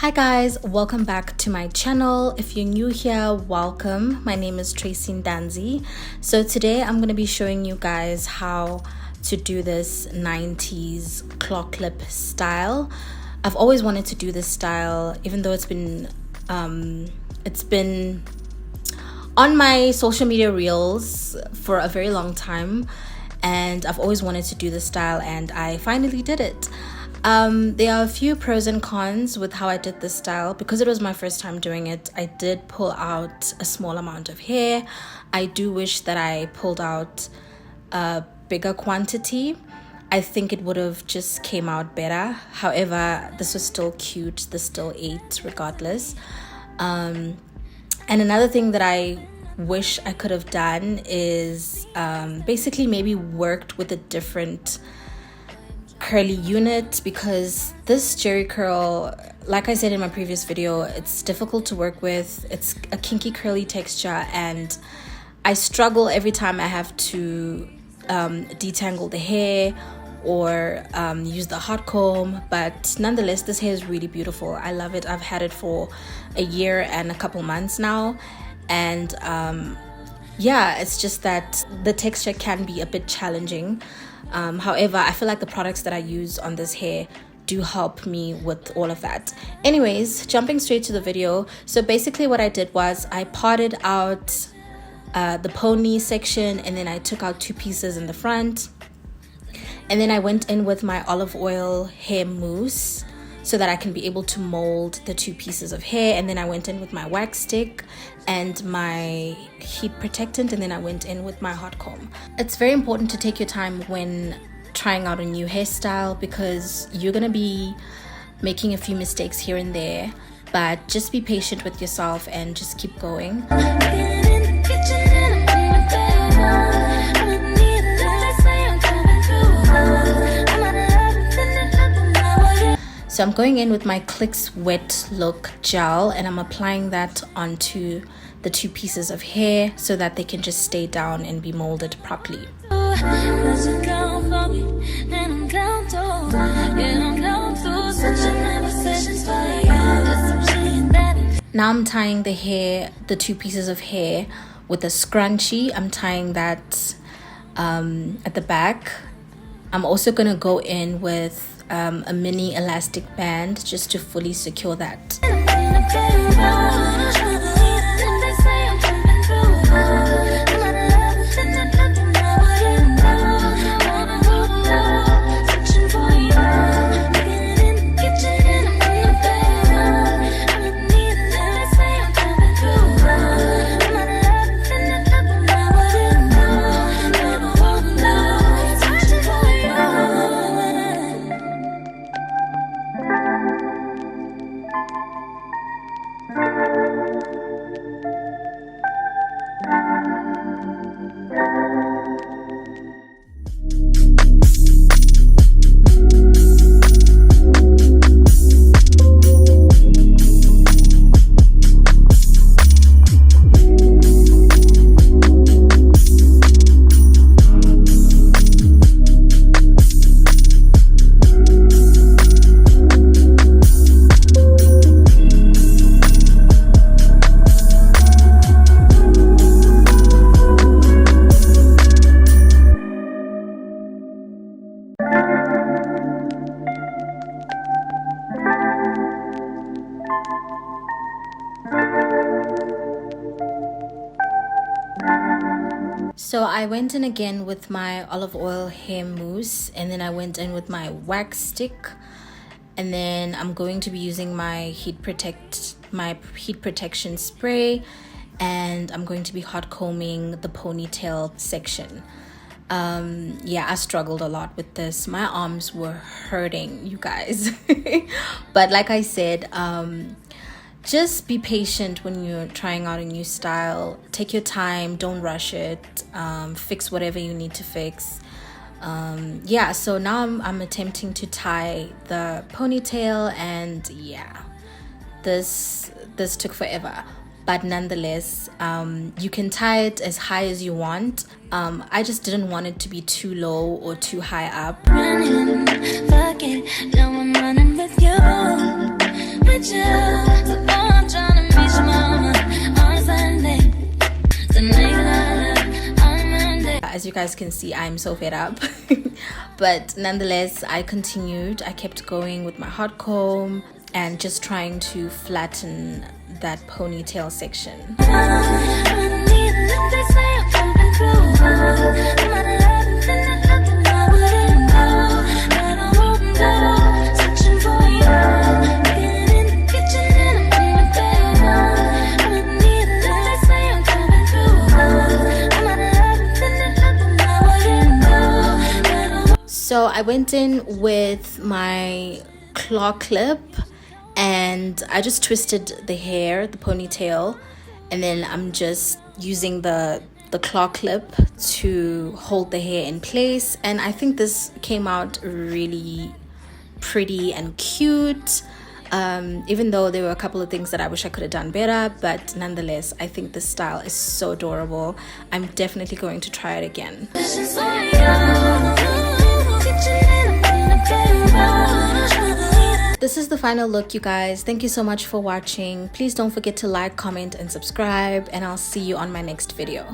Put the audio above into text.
Hi guys, welcome back to my channel. If you're new here, welcome. My name is Tracy Ntanzi. So today I'm going to be showing you guys how to do this 90s claw clip style. I've always wanted to do this style, even though it's been on my social media reels for a very long time, and I've always wanted to do this style, and I finally did it. There are a few pros and cons with how I did this style. Because it was my first time doing it, I did pull out a small amount of hair. I do wish that I pulled out a bigger quantity. I think it would have just came out better. However, this was still cute. This still ate regardless. And another thing that I wish I could have done is basically maybe worked with a different curly unit, because this jerry curl, like I said in my previous video, it's difficult to work with. It's a kinky curly texture, and I struggle every time I have to detangle the hair or use the hot comb. But nonetheless, this hair is really beautiful. I love it. I've had it for a year and a couple months now, and yeah, it's just that the texture can be a bit challenging. However, I feel like the products that I use on this hair do help me with all of that. Anyways, jumping straight to the video. So basically what I did was I parted out the pony section, and then I took out two pieces in the front, and then I went in with my olive oil hair mousse so that I can be able to mold the two pieces of hair. And then I went in with my wax stick and my heat protectant, and then I went in with my hot comb. It's very important to take your time when trying out a new hairstyle, because you're gonna be making a few mistakes here and there, but just be patient with yourself and just keep going. So I'm going in with my Clicks Wet Look gel, and I'm applying that onto the two pieces of hair so that they can just stay down and be molded properly. Now I'm tying the two pieces of hair with a scrunchie. I'm tying that at the back. I'm also going to go in with a mini elastic band just to fully secure that. So I went in again with my olive oil hair mousse, and then I went in with my wax stick, and then I'm going to be using my heat protection spray, and I'm going to be hot combing the ponytail section. Yeah, I struggled a lot with this. My arms were hurting, you guys. But like I said, just be patient when you're trying out a new style. Take your time, don't rush it. Fix whatever you need to fix. Yeah, so now I'm attempting to tie the ponytail, and yeah, this took forever. But nonetheless, you can tie it as high as you want. I just didn't want it to be too low or too high up. Running, fuck it, now I'm running with you. with you. So I'm trying to meet your mama on Sunday. As you guys can see, I'm so fed up. But nonetheless, I continued. I kept going with my hot comb and just trying to flatten that ponytail section. So I went in with my claw clip and I just twisted the hair, the ponytail, and then I'm just using the claw clip to hold the hair in place. And I think this came out really pretty and cute, even though there were a couple of things that I wish I could have done better, but nonetheless, I think this style is so adorable. I'm definitely going to try it again. This is the final look, you guys. Thank you so much for watching. Please don't forget to like, comment, and subscribe, and I'll see you on my next video.